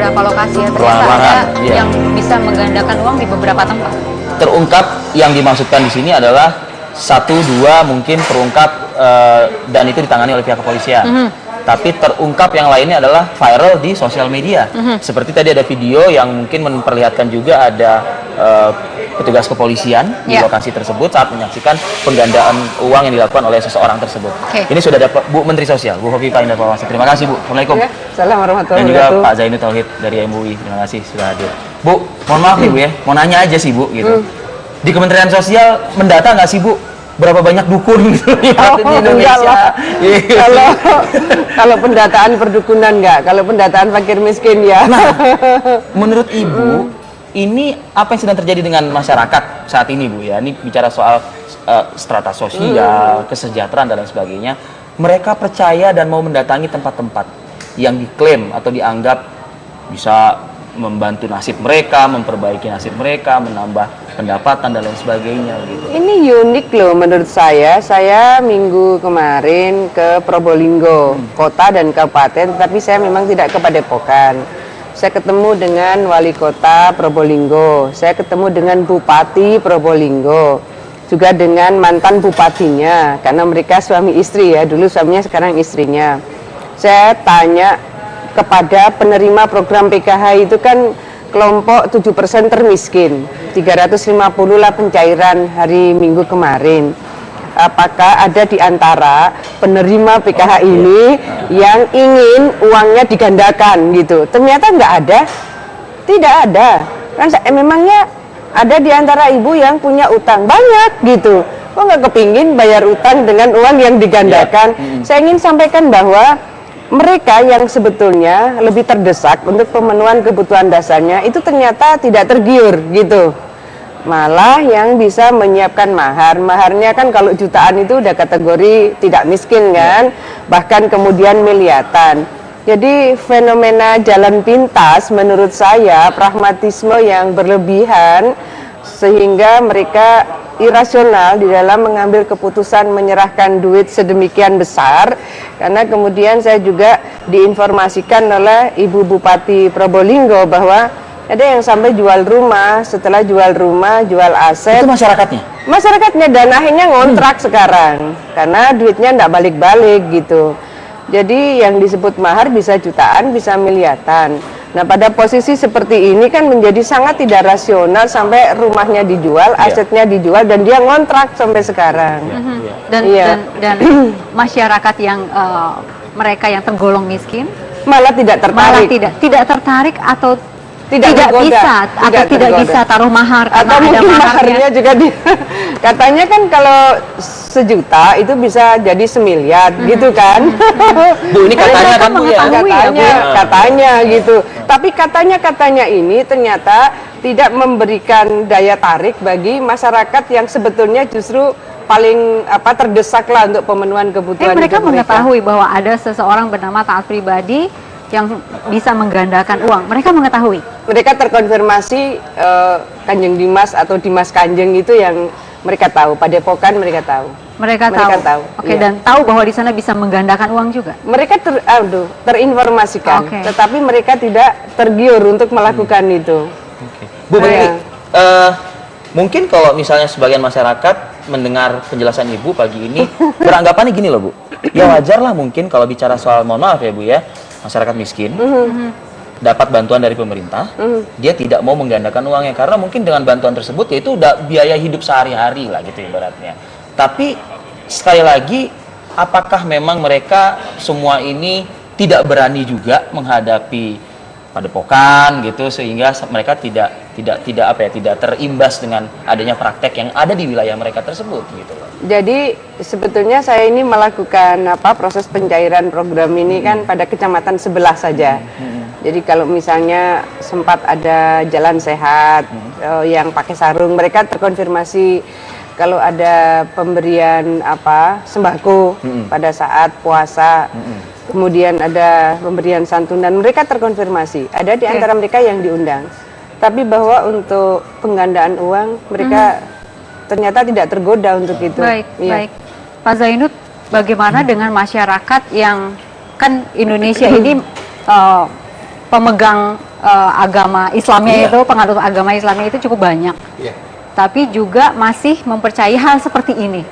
beberapa lokasi ya, ternyata Perlawanan, ada yang bisa menggandakan uang di beberapa tempat. Terungkap yang dimaksudkan di sini adalah 1, 2 mungkin terungkap dan itu ditangani oleh pihak kepolisian. Tapi terungkap yang lainnya adalah viral di sosial media. Seperti tadi ada video yang mungkin memperlihatkan juga ada petugas kepolisian di lokasi tersebut saat menyaksikan penggandaan uang yang dilakukan oleh seseorang tersebut. Ini sudah ada Bu Menteri Sosial, Bu Hovifah Indar Parawansa. Terima kasih Bu. Assalamualaikum. Assalamualaikum warahmatullahi wabarakatuh. Dan juga Pak Zainud Tauhid dari MUI. Terima kasih sudah hadir. Bu, mohon maaf nih Bu ya, mau nanya aja sih Bu gitu. Di Kementerian Sosial mendata nggak sih Bu berapa banyak dukun gitu di Indonesia? Kalau pendataan perdukunan enggak, kalau pendataan fakir miskin ya. Nah, menurut Ibu, ini apa yang sedang terjadi dengan masyarakat saat ini Bu ya? Ini bicara soal strata sosial, kesejahteraan dan lain sebagainya. Mereka percaya dan mau mendatangi tempat-tempat yang diklaim atau dianggap bisa membantu nasib mereka, memperbaiki nasib mereka, menambah pendapatan dan lain sebagainya gitu. Ini unik loh menurut saya. Saya minggu kemarin ke Probolinggo, kota dan kabupaten, tapi saya memang tidak ke Padepokan. Saya ketemu dengan wali kota Probolinggo, saya ketemu dengan Bupati Probolinggo, juga dengan mantan bupatinya, karena mereka suami istri ya, dulu suaminya sekarang istrinya. Saya tanya kepada penerima program PKH itu kan kelompok 7% termiskin, 350 lah pencairan hari Minggu kemarin. Apakah ada di antara penerima PKH ini yang ingin uangnya digandakan gitu? Ternyata nggak ada, tidak ada. Kan memangnya ada di antara ibu yang punya utang banyak gitu. Kok nggak kepingin bayar utang dengan uang yang digandakan? Saya ingin sampaikan bahwa mereka yang sebetulnya lebih terdesak untuk pemenuhan kebutuhan dasarnya itu ternyata tidak tergiur gitu. Malah yang bisa menyiapkan mahar, maharnya kan kalau jutaan itu udah kategori tidak miskin kan, bahkan kemudian miliatan. Jadi fenomena jalan pintas menurut saya pragmatisme yang berlebihan sehingga mereka irasional di dalam mengambil keputusan menyerahkan duit sedemikian besar. Karena kemudian saya juga diinformasikan oleh Ibu Bupati Probolinggo bahwa ada yang sampai jual rumah, setelah jual rumah, jual aset. Itu masyarakatnya? Masyarakatnya, dan akhirnya ngontrak sekarang karena duitnya enggak balik-balik gitu. Jadi yang disebut mahar bisa jutaan, bisa miliatan. Nah, pada posisi seperti ini kan menjadi sangat tidak rasional sampai rumahnya dijual, asetnya dijual, dan dia ngontrak sampai sekarang. Dan masyarakat yang mereka yang tergolong miskin malah tidak tertarik, tidak tertarik atau tidak tergoda. tidak bisa taruh mahar atau mungkin maharnya juga katanya kan kalau 1 juta itu bisa jadi 1 miliar gitu kan. Bu, ini katanya kan Bu ya? Katanya gitu. Tapi katanya ini ternyata tidak memberikan daya tarik bagi masyarakat yang sebetulnya justru paling terdesak lah untuk pemenuhan kebutuhan mereka hidup mereka. Mengetahui bahwa ada seseorang bernama taat pribadi yang bisa menggandakan uang. Mereka mengetahui. Mereka terkonfirmasi Kanjeng Dimas atau Dimas Kanjeng itu yang mereka tahu. Padepokan mereka tahu. Mereka tahu. Oke, dan tahu bahwa di sana bisa menggandakan uang juga. Mereka terinformasikan, tetapi mereka tidak tergiur untuk melakukan itu. Bu Menteri, mungkin kalau misalnya sebagian masyarakat mendengar penjelasan Ibu pagi ini beranggapannya gini loh Bu. Ya wajar lah mungkin kalau bicara soal, mohon maaf ya Bu ya, masyarakat miskin dapat bantuan dari pemerintah, dia tidak mau menggandakan uangnya karena mungkin dengan bantuan tersebut ya itu udah biaya hidup sehari-hari lah gitu ibaratnya. Tapi sekali lagi, apakah memang mereka semua ini tidak berani juga menghadapi Padepokan gitu sehingga mereka tidak terimbas dengan adanya praktek yang ada di wilayah mereka tersebut gitu loh. Jadi sebetulnya saya ini melakukan proses pencairan program ini kan pada kecamatan sebelah saja. Jadi kalau misalnya sempat ada jalan sehat yang pakai sarung, mereka terkonfirmasi kalau ada pemberian sembako pada saat puasa. Kemudian ada pemberian santunan, mereka terkonfirmasi. Ada di antara mereka yang diundang. Tapi bahwa untuk penggandaan uang, mereka ternyata tidak tergoda untuk itu. Baik. Pak Zainud, bagaimana dengan masyarakat yang kan Indonesia ini pemegang agama Islamnya Iya. itu, pengaruh agama Islamnya itu cukup banyak. Iya. Tapi juga masih mempercayai hal seperti ini.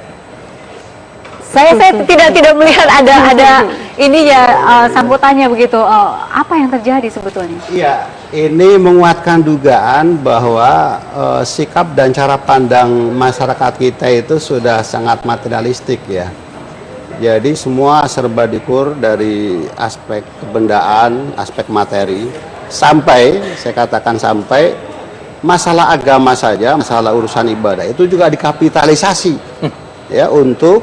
Saya tidak melihat ada ini ya sambutannya begitu. Apa yang terjadi sebetulnya? Iya, ini menguatkan dugaan bahwa sikap dan cara pandang masyarakat kita itu sudah sangat materialistik ya. Jadi semua serba diukur dari aspek kebendaan, aspek materi, sampai saya katakan sampai masalah agama saja, masalah urusan ibadah itu juga dikapitalisasi ya untuk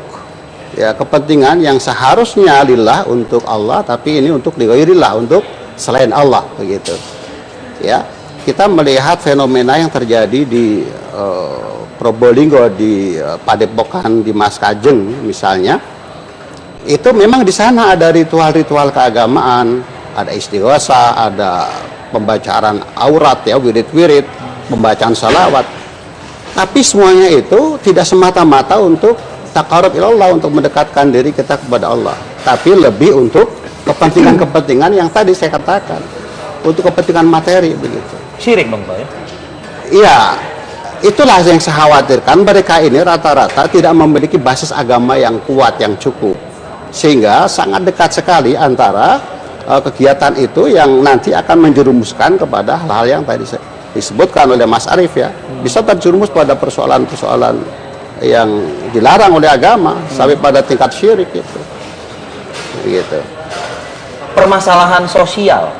ya kepentingan yang seharusnya lillah untuk Allah, tapi ini untuk lighairillah, untuk selain Allah begitu. Ya, kita melihat fenomena yang terjadi di Probolinggo, di Padepokan Dimas Kanjeng misalnya. Itu memang di sana ada ritual-ritual keagamaan, ada istighosa, ada pembacaan aurat ya, wirid-wirid, pembacaan salawat. Tapi semuanya itu tidak semata-mata untuk taqarrub ilallah, untuk mendekatkan diri kita kepada Allah, tapi lebih untuk kepentingan-kepentingan yang tadi saya katakan, untuk kepentingan materi begitu. Syirik dong Pak ya? Iya, itulah yang saya khawatirkan, mereka ini rata-rata tidak memiliki basis agama yang kuat, yang cukup, sehingga sangat dekat sekali antara kegiatan itu yang nanti akan menjerumuskan kepada hal-hal yang tadi disebutkan oleh Mas Arief ya, bisa terjerumus pada persoalan-persoalan yang dilarang oleh agama sampai pada tingkat syirik itu. Begitu. Permasalahan sosial.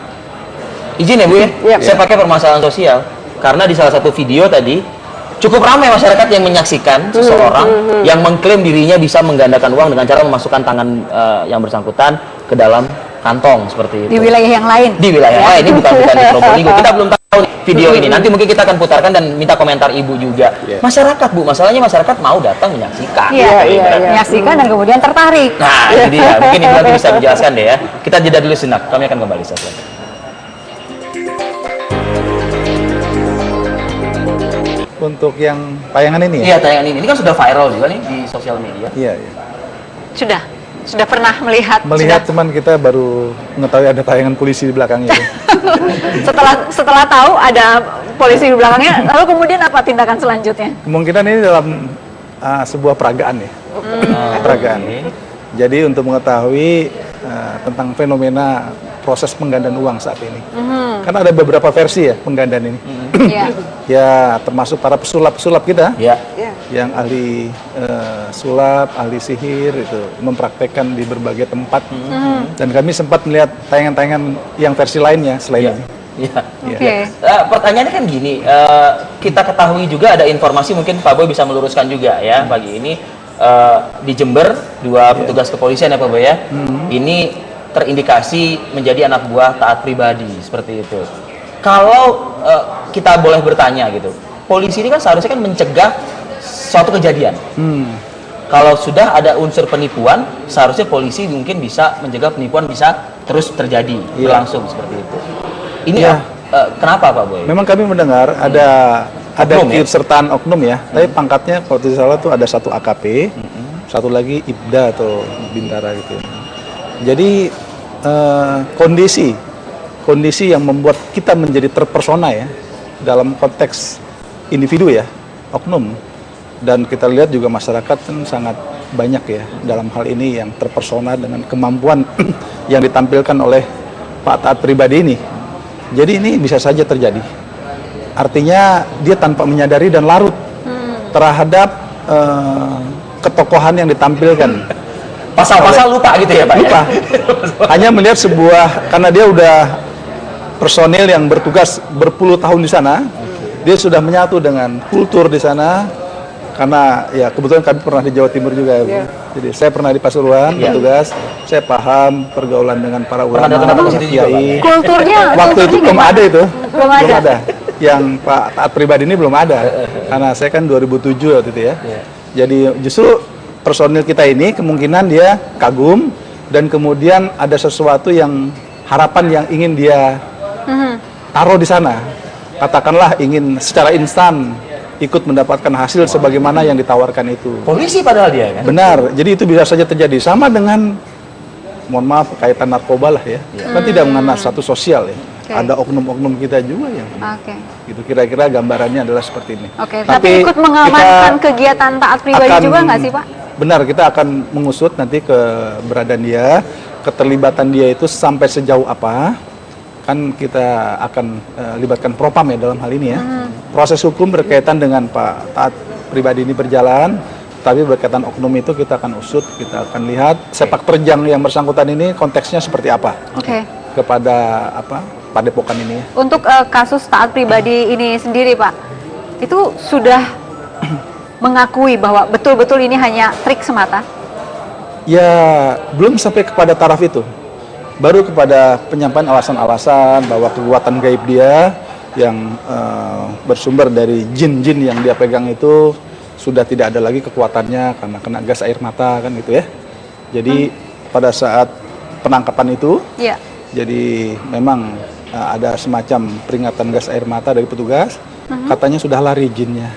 Izin ya Bu ya? Iya. Saya pakai permasalahan sosial karena di salah satu video tadi cukup ramai masyarakat yang menyaksikan seseorang yang mengklaim dirinya bisa menggandakan uang dengan cara memasukkan tangan yang bersangkutan ke dalam kantong seperti itu. Di wilayah yang lain. Di wilayah lain, ini bukan di Probolinggo. Kita belum tahu nih video ini. Nanti mungkin kita akan putarkan dan minta komentar Ibu juga. Iya. Masyarakat Bu, masalahnya masyarakat mau datang menyaksikan. Iya, menyaksikan dan kemudian tertarik. Nah, ini dia. Mungkin Ibu nanti bisa menjelaskan deh ya. Kita jeda dulu sejenak. Kami akan kembali sesaat. Untuk yang tayangan ini ya? Iya, tayangan ini kan sudah viral juga nih di sosial media. Iya, iya. Sudah pernah melihat. Melihat cuman kita baru mengetahui ada tayangan polisi di belakangnya. Setelah tahu ada polisi di belakangnya, lalu kemudian apa tindakan selanjutnya? Kemungkinan ini dalam sebuah peragaan ya. Peragaan. Jadi untuk mengetahui tentang fenomena proses penggandaan uang saat ini. Karena ada beberapa versi ya penggandaan ini. Iya. Ya termasuk para pesulap-pesulap kita. Ya. Yang ahli sulap, ahli sihir itu mempraktekkan di berbagai tempat. Dan kami sempat melihat tayangan-tayangan yang versi lainnya selain ini. Iya. Oke. Pertanyaannya kan gini, kita ketahui juga ada informasi, mungkin Pak Boy bisa meluruskan juga ya pagi ini di Jember dua petugas kepolisian ya Pak Boy ya, ini terindikasi menjadi anak buah taat pribadi seperti itu. Kalau kita boleh bertanya gitu, polisi ini kan seharusnya kan mencegah suatu kejadian. Kalau sudah ada unsur penipuan, seharusnya polisi mungkin bisa mencegah penipuan bisa terus terjadi, berlangsung seperti itu. Ini kenapa Pak Boy? Memang kami mendengar ada Oknum, ya? keikutsertaan oknum ya, tapi pangkatnya kalau tidak salah itu ada satu AKP, satu lagi Ibda atau Bintara gitu. Jadi kondisi yang membuat kita menjadi terpersona ya dalam konteks individu ya, oknum. Dan kita lihat juga masyarakat kan sangat banyak ya dalam hal ini yang terpersona dengan kemampuan yang ditampilkan oleh Pak Taat pribadi ini. Jadi ini bisa saja terjadi. Artinya dia tanpa menyadari dan larut terhadap ketokohan yang ditampilkan. Pasal-pasal lupa gitu ya Pak? Lupa. Hanya melihat sebuah, karena dia udah personil yang bertugas berpuluh tahun di sana, dia sudah menyatu dengan kultur di sana. Karena ya kebetulan kami pernah di Jawa Timur juga, Bu. Jadi saya pernah di Pasuruan bertugas, saya paham pergaulan dengan para ulama, kiai. Kulturnya Waktu itu belum ada itu, Belum ada. Yang Pak Taat pribadi ini belum ada, karena saya kan 2007 waktu itu ya. Jadi justru personil kita ini kemungkinan dia kagum dan kemudian ada sesuatu yang harapan yang ingin dia taruh di sana. Katakanlah ingin secara instan ikut mendapatkan hasil sebagaimana yang ditawarkan itu. Polisi padahal dia kan? Benar, jadi itu bisa saja terjadi. Sama dengan, mohon maaf, kaitan narkoba lah ya. Kan tidak mengenal status sosial ya. Oke. ada oknum-oknum kita juga yang Oke. gitu. Kira-kira gambarannya adalah seperti ini. Oke, tapi ikut mengamankan kegiatan taat pribadi akan- juga nggak sih, Pak? Benar, kita akan mengusut nanti keberadaan dia, keterlibatan dia itu sampai sejauh apa. Kan kita akan libatkan Propam ya dalam hal ini ya. Proses hukum berkaitan dengan Pak taat pribadi ini berjalan, tapi berkaitan oknum itu kita akan usut, kita akan lihat sepak terjang yang bersangkutan ini konteksnya seperti apa Oke. kepada padepokan ini. Untuk kasus taat pribadi ini sendiri, Pak, itu sudah mengakui bahwa betul-betul ini hanya trik semata? Ya, belum sampai kepada taraf itu. Baru kepada penyampaian alasan-alasan bahwa kekuatan gaib dia yang bersumber dari jin-jin yang dia pegang itu sudah tidak ada lagi kekuatannya karena kena gas air mata kan gitu ya. Jadi pada saat penangkapan itu, Iya. jadi memang ada semacam peringatan gas air mata dari petugas, katanya sudah lari jinnya.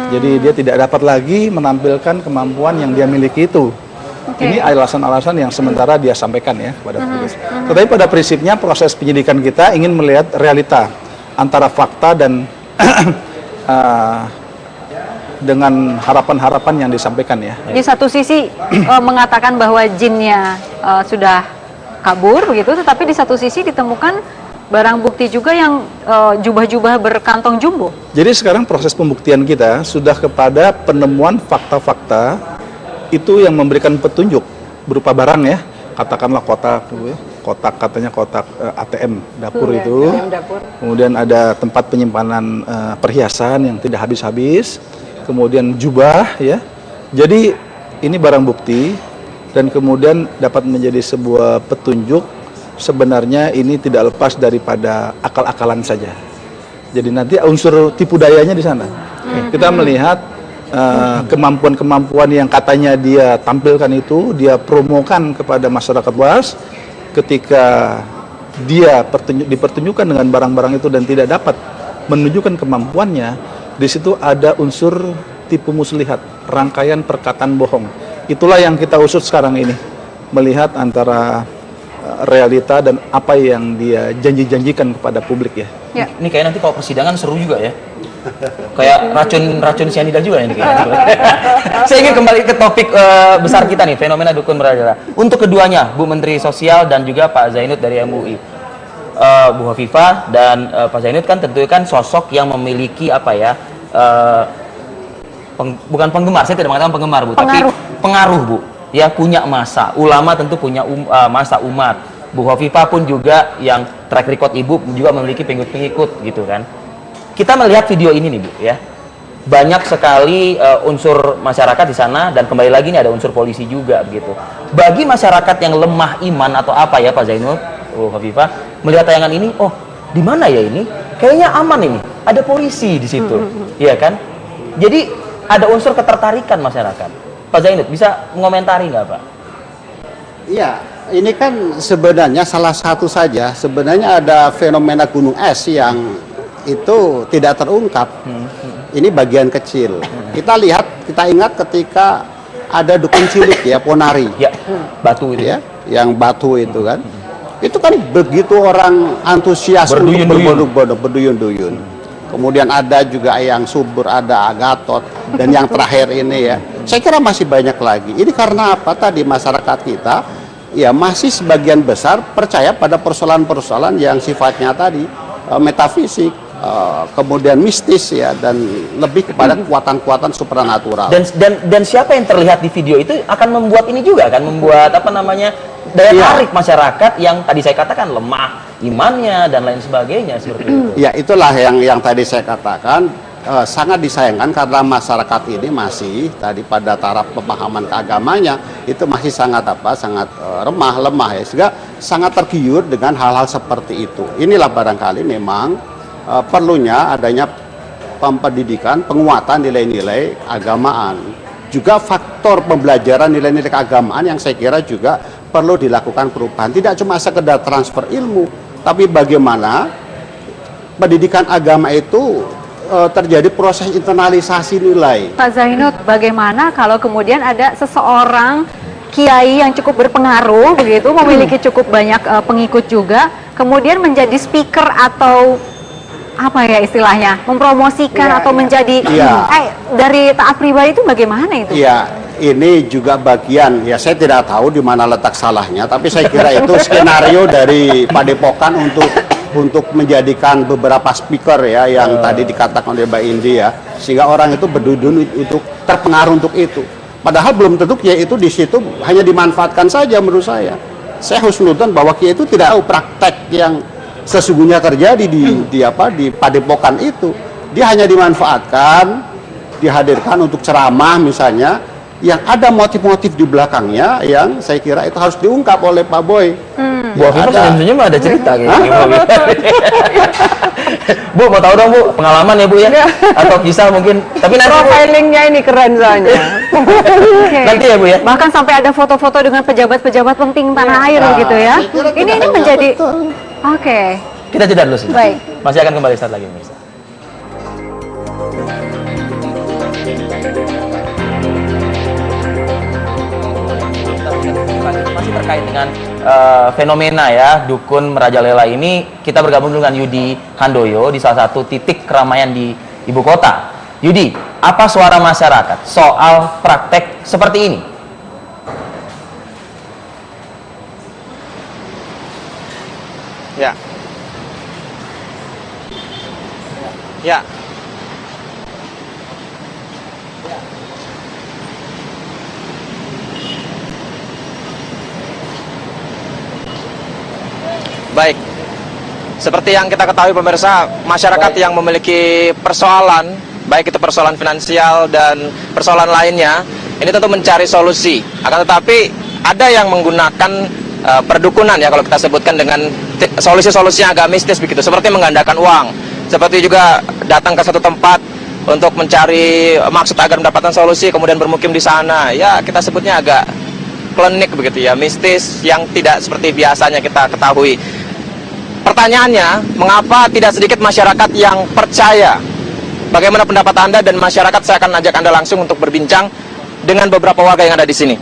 Jadi dia tidak dapat lagi menampilkan kemampuan yang dia miliki itu. Oke. Ini alasan-alasan yang sementara dia sampaikan ya kepada petugas. Tetapi pada prinsipnya proses penyidikan kita ingin melihat realita antara fakta dan dengan harapan-harapan yang disampaikan ya. Di satu sisi mengatakan bahwa jinnya sudah kabur begitu, tetapi di satu sisi ditemukan barang bukti juga yang jubah-jubah berkantong jumbo. Jadi sekarang proses pembuktian kita sudah kepada penemuan fakta-fakta itu yang memberikan petunjuk berupa barang ya, katakanlah kotak, katanya kotak ATM dapur itu, kemudian ada tempat penyimpanan perhiasan yang tidak habis-habis, kemudian jubah ya. Jadi ini barang bukti dan kemudian dapat menjadi sebuah petunjuk sebenarnya ini tidak lepas daripada akal-akalan saja. Jadi nanti unsur tipu dayanya di sana. Kita melihat kemampuan-kemampuan yang katanya dia tampilkan itu, dia promokan kepada masyarakat luas. Ketika dia dipertunjukkan dengan barang-barang itu dan tidak dapat menunjukkan kemampuannya, di situ ada unsur tipu muslihat, rangkaian perkataan bohong. Itulah yang kita usut sekarang ini, melihat antara realita dan apa yang dia janji-janjikan kepada publik ya. Ya. Ini kayak nanti kalau persidangan seru juga ya. Kayak racun sianida juga ini kayaknya. Saya ingin kembali ke topik besar kita nih, fenomena dukun merajalela. Untuk keduanya, Bu Menteri Sosial dan juga Pak Zainud dari MUI. Bu Hovifah dan Pak Zainud kan tentunya kan sosok yang memiliki apa ya? Bukan penggemar, saya tidak mengatakan penggemar Bu, tapi pengaruh Bu. Ya punya masa, ulama tentu punya masa umat. Bu Hovifah pun juga yang track record Ibu juga memiliki pengikut-pengikut gitu kan. Kita melihat video ini nih Bu ya, banyak sekali unsur masyarakat di sana dan kembali lagi nih ada unsur polisi juga begitu. Bagi masyarakat yang lemah iman atau apa ya Pak Zainud, Bu Hovifah melihat tayangan ini, oh di mana ya ini? Kayaknya aman ini, ada polisi di situ, iya kan? Jadi ada unsur ketertarikan masyarakat. Pak Zainud bisa mengomentari nggak Pak? Iya, ini kan sebenarnya salah satu saja. Sebenarnya ada fenomena gunung es yang itu tidak terungkap. Ini bagian kecil. Kita lihat, kita ingat ketika ada dukun cilik ya, Ponari. Ya, batu itu. Ya, yang batu itu kan. Itu kan begitu orang antusias untuk berbondong-bondong, berduyun-duyun. Kemudian ada juga yang subur, ada Gatot, dan yang terakhir ini ya. Saya kira masih banyak lagi. Ini karena apa tadi masyarakat kita ya masih sebagian besar percaya pada persoalan-persoalan yang sifatnya tadi metafisik, kemudian mistis ya, dan lebih kepada kekuatan-kekuatan supranatural. Dan siapa yang terlihat di video itu akan membuat ini juga kan, membuat apa namanya daya tarik masyarakat yang tadi saya katakan lemah imannya dan lain sebagainya seperti itu. Ya itulah yang tadi saya katakan sangat disayangkan karena masyarakat ini masih tadi pada taraf pemahaman keagamanya itu masih sangat lemah ya, sehingga sangat tergiur dengan hal-hal seperti itu. Inilah barangkali memang perlunya adanya pendidikan, penguatan nilai-nilai agamaan, juga faktor pembelajaran nilai-nilai keagamaan yang saya kira juga perlu dilakukan perubahan. Tidak cuma sekedar transfer ilmu, tapi bagaimana pendidikan agama itu terjadi proses internalisasi nilai. Pak Zainud, bagaimana kalau kemudian ada seseorang kiai yang cukup berpengaruh begitu, memiliki cukup banyak pengikut juga, kemudian menjadi speaker atau apa ya istilahnya, mempromosikan atau menjadi dari taat pribadi itu bagaimana itu? Iya, ini juga bagian, ya saya tidak tahu di mana letak salahnya, tapi saya kira itu skenario dari Padepokan untuk menjadikan beberapa speaker ya yang tadi dikatakan oleh Mbak Indi ya, sehingga orang itu berdudun untuk terpengaruh untuk itu. Padahal belum tentu kiai itu di situ hanya dimanfaatkan saja menurut saya. Saya husnudzon bahwa kiai itu tidak tahu praktek yang sesungguhnya terjadi di Padepokan itu. Dia hanya dimanfaatkan, dihadirkan untuk ceramah misalnya, yang ada motif-motif di belakangnya yang saya kira itu harus diungkap oleh Pak Boy. Bu Afifah senyum-senyum ada cerita kayaknya. Bu, mau tahu dong Bu, pengalaman ya Bu ya? Atau kisah mungkin, tapi nanti Profilingnya ini keren soalnya. nanti ya Bu ya? Bahkan sampai ada foto-foto dengan pejabat-pejabat penting tanah air gitu ya. Ini menjadi Kita jeda dulu sih. Baik. Masih akan kembali saat lagi pemirsa. Masih terkait dengan fenomena ya dukun merajalela ini, kita bergabung dengan Yudi Handoyo di salah satu titik keramaian di ibu kota. Yudi, apa suara masyarakat soal praktek seperti ini? Ya. Ya. Baik. Seperti yang kita ketahui pemirsa, masyarakat yang memiliki persoalan, baik itu persoalan finansial dan persoalan lainnya, ini tentu mencari solusi. Akan tetapi ada yang menggunakan perdukunan ya, kalau kita sebutkan dengan solusi-solusi yang agak mistis begitu, seperti menggandakan uang, seperti juga datang ke satu tempat untuk mencari maksud agar mendapatkan solusi, kemudian bermukim di sana. Ya, kita sebutnya agak klinik begitu ya, mistis yang tidak seperti biasanya kita ketahui. Pertanyaannya, mengapa tidak sedikit masyarakat yang percaya? Bagaimana pendapat Anda dan masyarakat? Saya akan ajak Anda langsung untuk berbincang dengan beberapa warga yang ada di sini.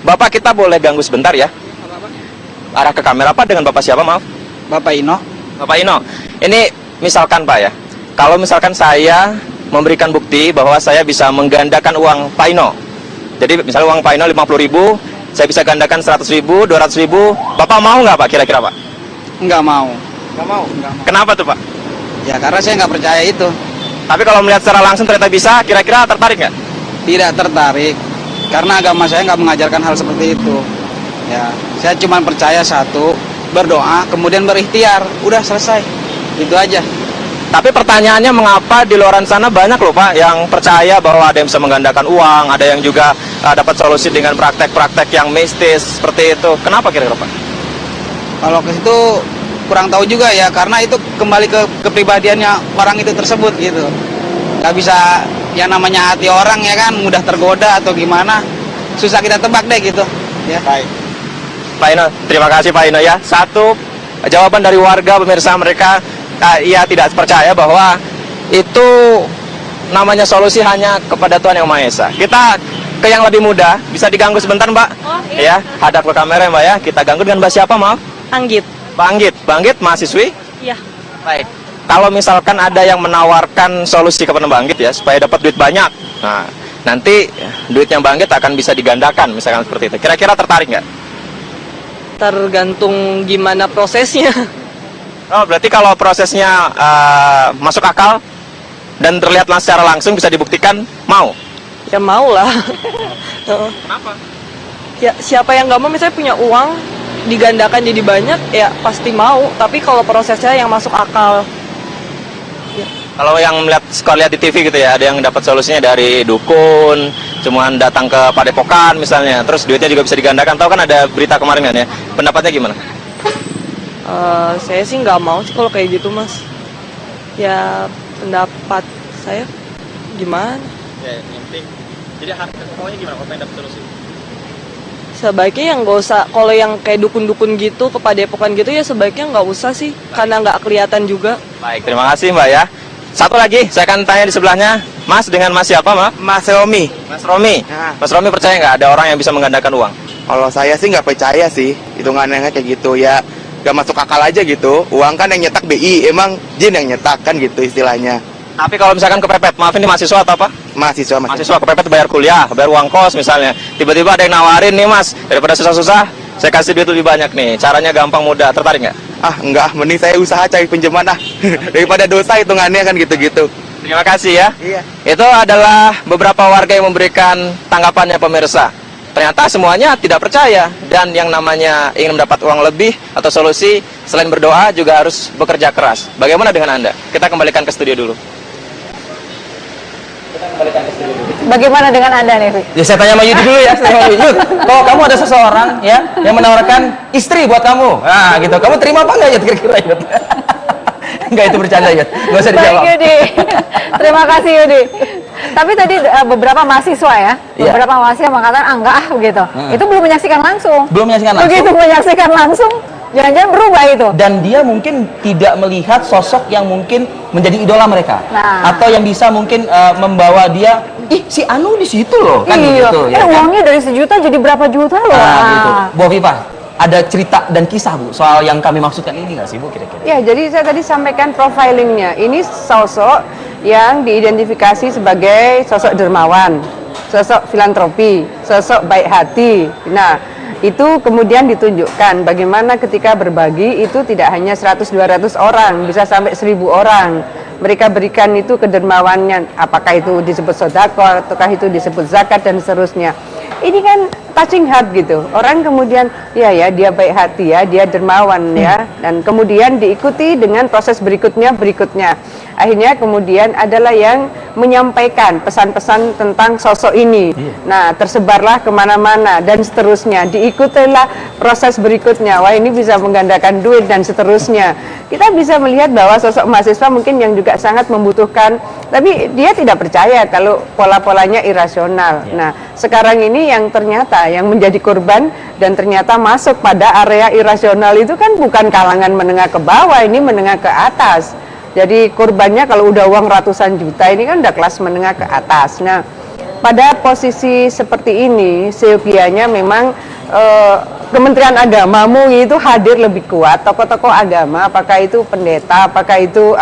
Bapak, kita boleh ganggu sebentar ya? Arah ke kamera. Pak, dengan Bapak siapa, maaf? Bapak Ino. Bapak Ino, ini misalkan Pak ya, kalau misalkan saya memberikan bukti bahwa saya bisa menggandakan uang Pak Ino, jadi misalnya uang Pak Ino 50.000, saya bisa gandakan 100.000, 200.000, Bapak mau nggak Pak kira-kira Pak? Nggak mau. Nggak mau? Nggak mau. Kenapa tuh Pak? Ya karena saya nggak percaya itu. Tapi kalau melihat secara langsung ternyata bisa, kira-kira tertarik nggak? Tidak tertarik. Karena agama saya nggak mengajarkan hal seperti itu. Ya, saya cuma percaya satu, berdoa, kemudian berikhtiar. Udah selesai. Itu aja. Tapi pertanyaannya, mengapa di luar sana banyak loh Pak yang percaya bahwa ada yang bisa menggandakan uang, ada yang juga dapat solusi dengan praktek-praktek yang mistis seperti itu. Kenapa kira-kira Pak? Kalau ke situ kurang tahu juga ya, karena itu kembali ke kepribadiannya orang itu tersebut gitu. Nggak bisa, yang namanya hati orang ya kan, mudah tergoda atau gimana, susah kita tebak deh gitu. Ya. Baik. Pak Ino, terima kasih Pak Ino ya. Satu jawaban dari warga pemirsa, mereka ia tidak percaya bahwa itu namanya solusi hanya kepada Tuhan Yang Maha Esa. Kita ke yang lebih muda, bisa diganggu sebentar Mbak? Oh, iya. Ya, hadap ke kamera Mbak ya. Kita ganggu dengan Mbak siapa maaf? Anggit. Mbak Anggit. Mbak Anggit mahasiswi? Iya. Baik. Kalau misalkan ada yang menawarkan solusi kepada Mbak Anggit ya, supaya dapat duit banyak. Nah, nanti duitnya Mbak Anggit akan bisa digandakan, misalkan seperti itu. Kira-kira tertarik nggak? Tergantung gimana prosesnya. Oh, berarti kalau prosesnya masuk akal dan terlihat secara langsung bisa dibuktikan, mau? Ya mau lah. Kenapa? Ya siapa yang nggak mau, misalnya punya uang digandakan jadi banyak, ya pasti mau. Tapi kalau prosesnya yang masuk akal. Kalau yang lihat di TV gitu ya, ada yang dapat solusinya dari dukun, cuman datang ke Padepokan misalnya, terus duitnya juga bisa digandakan. Tahu kan ada berita kemarin kan ya? Pendapatnya gimana? Saya sih nggak mau sih kalau kayak gitu Mas. Ya pendapat saya gimana? Ya, yang penting. Jadi pokoknya gimana? Kalau pengen dapat solusi? Sebaiknya yang nggak usah. Kalau yang kayak dukun-dukun gitu, ke Padepokan gitu ya sebaiknya nggak usah sih, karena nggak kelihatan juga. Baik, terima kasih Mbak ya. Satu lagi, saya akan tanya di sebelahnya, Mas dengan Mas siapa Mas? Mas Romi. Mas Romi. Ya. Mas Romi percaya nggak ada orang yang bisa menggandakan uang? Kalau saya sih nggak percaya sih, hitungannya kayak gitu ya, nggak masuk akal aja gitu. Uang kan yang nyetak BI, emang jin yang nyetak kan gitu istilahnya. Tapi kalau misalkan kepepet, maaf ini mahasiswa atau apa? Mahasiswa. Kepepet bayar kuliah, bayar uang kos misalnya. Tiba-tiba ada yang nawarin nih mas, daripada susah-susah, saya kasih duit lebih banyak nih. Caranya gampang mudah, tertarik nggak? Ah enggak, mending saya usaha cari pinjaman daripada dosa hitungannya kan gitu-gitu. Terima kasih ya. Iya. Itu adalah beberapa warga yang memberikan tanggapannya pemirsa. Ternyata semuanya tidak percaya, dan yang namanya ingin mendapat uang lebih atau solusi selain berdoa juga harus bekerja keras. Bagaimana dengan Anda? Kita kembalikan ke studio dulu. Bagaimana dengan Anda nih, Fi? Ya, saya tanya sama Yudi dulu ya. Yud, kalau kamu ada seseorang ya yang menawarkan istri buat kamu, nah gitu, kamu terima apa enggak Yud kira-kira Yud? Enggak, itu bercanda Yud, nggak usah dijawab. Baik Yudi, terima kasih Yudi. Tapi tadi beberapa mahasiswa ya, beberapa mahasiswa mengatakan enggak begitu. Itu belum menyaksikan langsung. Belum menyaksikan langsung. Begitu menyaksikan langsung, jangan-jangan berubah itu. Dan dia mungkin tidak melihat sosok yang mungkin menjadi idola mereka, atau yang bisa mungkin membawa dia, ih si Anu di situ loh, kan gitu. Ya, uangnya dari sejuta jadi berapa juta loh. Gitu. Bu Viva, ada cerita dan kisah Bu soal yang kami maksudkan ini nggak sih Bu kira-kira? Ya, jadi saya tadi sampaikan profilingnya. Ini sosok yang diidentifikasi sebagai sosok dermawan, sosok filantropi, sosok baik hati. Nah, itu kemudian ditunjukkan bagaimana ketika berbagi itu tidak hanya 100-200 orang, bisa sampai 1000 orang. Mereka berikan itu kedermawannya, apakah itu disebut sedekah, ataukah itu disebut zakat dan seterusnya. Ini kan touching heart gitu. Orang kemudian ya dia baik hati ya, dia dermawan ya, dan kemudian diikuti dengan proses berikutnya. Akhirnya kemudian adalah yang menyampaikan pesan-pesan tentang sosok ini. Nah, tersebarlah kemana-mana dan seterusnya. Diikutilah proses berikutnya. Wah, ini bisa menggandakan duit dan seterusnya. Kita bisa melihat bahwa sosok mahasiswa mungkin yang juga sangat membutuhkan, tapi dia tidak percaya kalau pola-polanya irasional. Nah, sekarang ini yang ternyata yang menjadi korban dan ternyata masuk pada area irasional itu kan bukan kalangan menengah ke bawah, ini menengah ke atas. Jadi korbannya kalau udah uang ratusan juta ini kan udah kelas menengah ke atas. Nah, pada posisi seperti ini, seyogianya memang Kementerian Agamamu itu hadir lebih kuat, tokoh-tokoh agama, apakah itu pendeta, apakah itu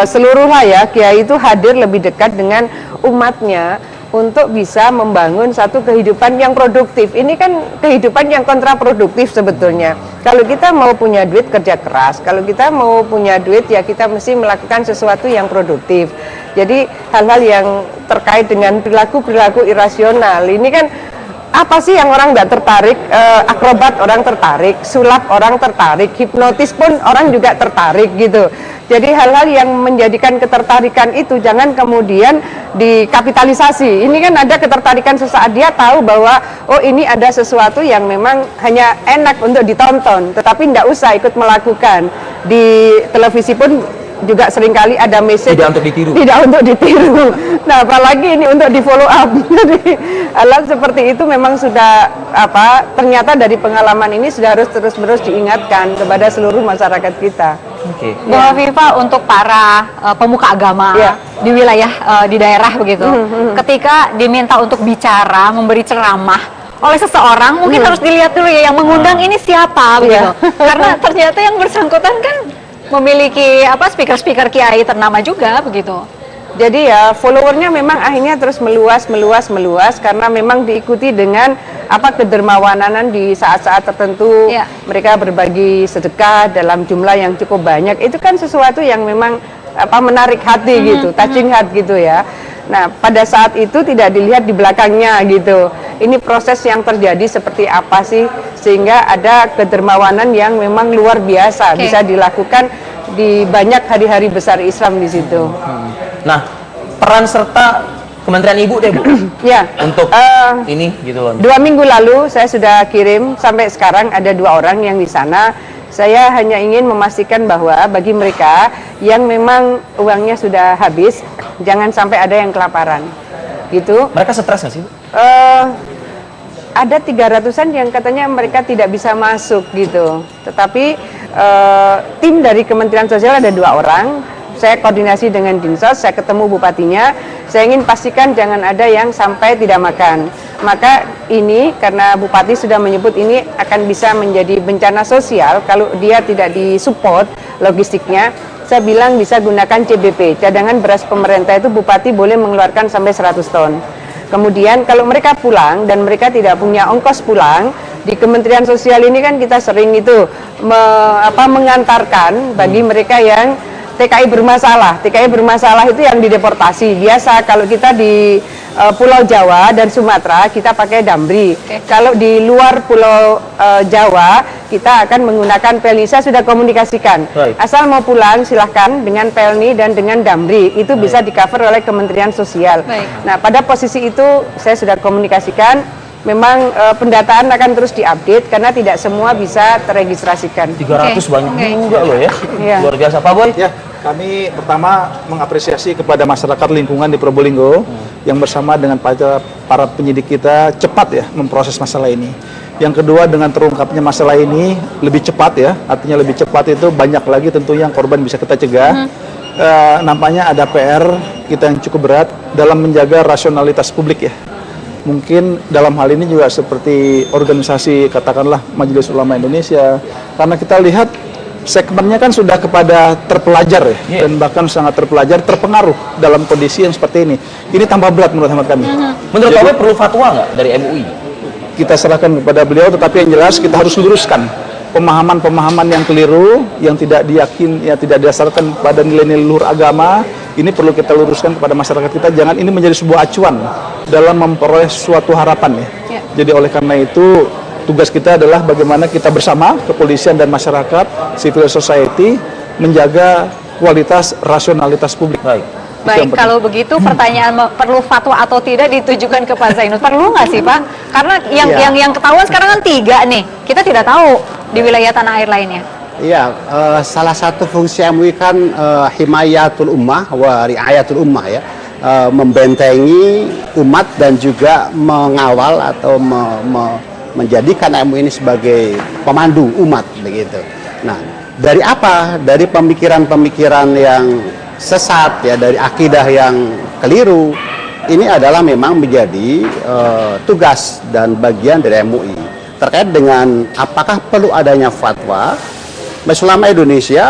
seluruhlah ya, kiai itu hadir lebih dekat dengan umatnya untuk bisa membangun satu kehidupan yang produktif. Ini kan kehidupan yang kontraproduktif sebetulnya. Kalau kita mau punya duit, kerja keras. Kalau kita mau punya duit, ya kita mesti melakukan sesuatu yang produktif. Jadi hal-hal yang terkait dengan perilaku-perilaku irasional, ini kan apa sih yang orang nggak tertarik? Akrobat orang tertarik, sulap orang tertarik, hipnotis pun orang juga tertarik gitu. Jadi hal-hal yang menjadikan ketertarikan itu jangan kemudian dikapitalisasi. Ini kan ada ketertarikan sesaat, dia tahu bahwa oh ini ada sesuatu yang memang hanya enak untuk ditonton, tetapi tidak usah ikut melakukan. Di televisi pun juga seringkali ada message tidak untuk ditiru. Tidak untuk ditiru. Nah, apalagi ini untuk di follow up. Jadi hal seperti itu memang sudah ternyata dari pengalaman ini sudah harus terus-menerus diingatkan kepada seluruh masyarakat kita. Bu Viva, untuk para pemuka agama di wilayah di daerah begitu, ketika diminta untuk bicara, memberi ceramah oleh seseorang, mungkin harus dilihat dulu ya yang mengundang ini siapa begitu. Karena ternyata yang bersangkutan kan memiliki speaker-speaker kiai ternama juga begitu. Jadi ya followernya memang akhirnya terus meluas karena memang diikuti dengan kedermawanan di saat-saat tertentu. Mereka berbagi sedekah dalam jumlah yang cukup banyak. Itu kan sesuatu yang memang menarik hati gitu, touching heart gitu ya. Nah, pada saat itu tidak dilihat di belakangnya gitu. Ini proses yang terjadi seperti apa sih sehingga ada kedermawanan yang memang luar biasa bisa dilakukan di banyak hari-hari besar Islam di situ. Nah, peran serta Kementerian Ibu deh Bu. Ya. Untuk ini gitu loh. 2 minggu lalu saya sudah kirim, sampai sekarang ada 2 orang yang di sana. Saya hanya ingin memastikan bahwa bagi mereka yang memang uangnya sudah habis, jangan sampai ada yang kelaparan. Gitu. Mereka stres nggak sih Bu? Ada 300-an yang katanya mereka tidak bisa masuk gitu. Tetapi tim dari Kementerian Sosial ada 2 orang. Saya koordinasi dengan Dinsos, saya ketemu bupatinya. Saya ingin pastikan jangan ada yang sampai tidak makan. Maka ini karena Bupati sudah menyebut ini akan bisa menjadi bencana sosial kalau dia tidak disupport logistiknya. Saya bilang bisa gunakan CBP, cadangan beras pemerintah itu Bupati boleh mengeluarkan sampai 100 ton. Kemudian kalau mereka pulang dan mereka tidak punya ongkos pulang, di Kementerian Sosial ini kan kita sering itu mengantarkan bagi mereka yang TKI bermasalah. TKI bermasalah itu yang dideportasi. Biasa kalau kita di Pulau Jawa dan Sumatera kita pakai Damri. Kalau di luar Pulau Jawa kita akan menggunakan Pelni. Saya sudah komunikasikan. Asal mau pulang silahkan dengan Pelni dan dengan Damri. Itu bisa di-cover oleh Kementerian Sosial. Nah, pada posisi itu saya sudah komunikasikan. Memang pendataan akan terus diupdate karena tidak semua bisa terregistrasikan. 300 banyak juga loh ya. Luar biasa, Pak Boy. Ya, kami pertama mengapresiasi kepada masyarakat lingkungan di Probolinggo yang bersama dengan para penyidik kita cepat ya memproses masalah ini. Yang kedua, dengan terungkapnya masalah ini lebih cepat ya, artinya lebih cepat itu banyak lagi tentunya yang korban bisa kita cegah. Nampaknya ada PR kita yang cukup berat dalam menjaga rasionalitas publik ya. Mungkin dalam hal ini juga seperti organisasi katakanlah Majelis Ulama Indonesia, karena kita lihat segmennya kan sudah kepada terpelajar ya, dan bahkan sangat terpelajar, terpengaruh dalam kondisi yang seperti ini. Ini tambah berat menurut hemat kami. Menurut Bapak perlu fatwa nggak dari MUI? Kita serahkan kepada beliau, tetapi yang jelas kita harus luruskan pemahaman-pemahaman yang keliru, yang tidak tidak didasarkan pada nilai-nilai luhur agama. Ini perlu kita luruskan kepada masyarakat kita, jangan ini menjadi sebuah acuan dalam memperoleh suatu harapan ya. Jadi oleh karena itu tugas kita adalah bagaimana kita bersama kepolisian dan masyarakat, civil society menjaga kualitas rasionalitas publik. Baik, kalau begitu pertanyaan perlu fatwa atau tidak ditujukan ke Pak Zainud. Perlu nggak sih Pak? Karena yang ketahuan sekarang kan 3 nih. Kita tidak tahu di wilayah tanah air lainnya. Iya, salah satu fungsi MUI kan himayatul ummah wa riayatul ummah ya, membentengi umat dan juga mengawal atau menjadikan MUI ini sebagai pemandu umat begitu. Nah, dari apa? Dari pemikiran-pemikiran yang sesat ya, dari akidah yang keliru. Ini adalah memang menjadi tugas dan bagian dari MUI terkait dengan apakah perlu adanya fatwa. Majelis Ulama Indonesia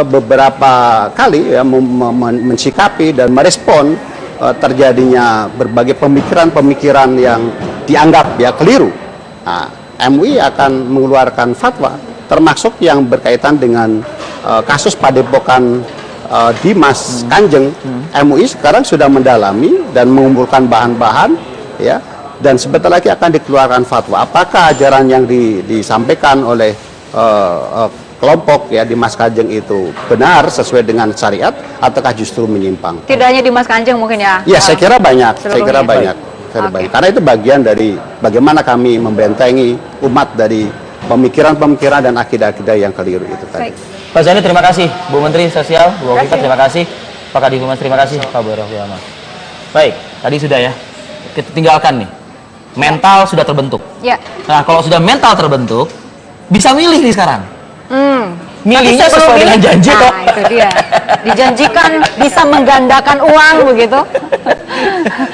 beberapa kali ya, mensikapi dan merespon terjadinya berbagai pemikiran-pemikiran yang dianggap ya keliru. Nah, MUI akan mengeluarkan fatwa, termasuk yang berkaitan dengan kasus Padepokan Dimas Kanjeng. MUI sekarang sudah mendalami dan mengumpulkan bahan-bahan ya, dan sebentar lagi akan dikeluarkan fatwa. Apakah ajaran yang disampaikan oleh kelompok ya Dimas Kanjeng itu benar sesuai dengan syariat ataukah justru menyimpang? Tidak hanya Dimas Kanjeng mungkin ya? Ya, saya kira banyak. Saya kira banyak. Karena itu bagian dari bagaimana kami membentengi umat dari pemikiran-pemikiran dan akidah-akidah yang keliru itu tadi. Pak Zainud terima kasih, Bu Menteri Sosial, Bu Hovifah terima kasih, Pak Kadifumas terima kasih, Pak Boy Raffi-Ahmad. Baik, tadi sudah ya. Kita tinggalkan nih. Mental sudah terbentuk. Ya. Nah, kalau sudah mental terbentuk, bisa milih nih sekarang. Milihnya sesuai dengan janji kok. Nah, itu dia. Dijanjikan bisa menggandakan uang begitu.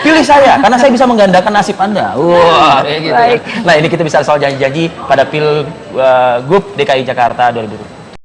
Pilih saya, karena saya bisa menggandakan nasib Anda. Wah, kayak gitu. Nah, ini kita bisa soal janji-janji pada Pilgub DKI Jakarta 2020.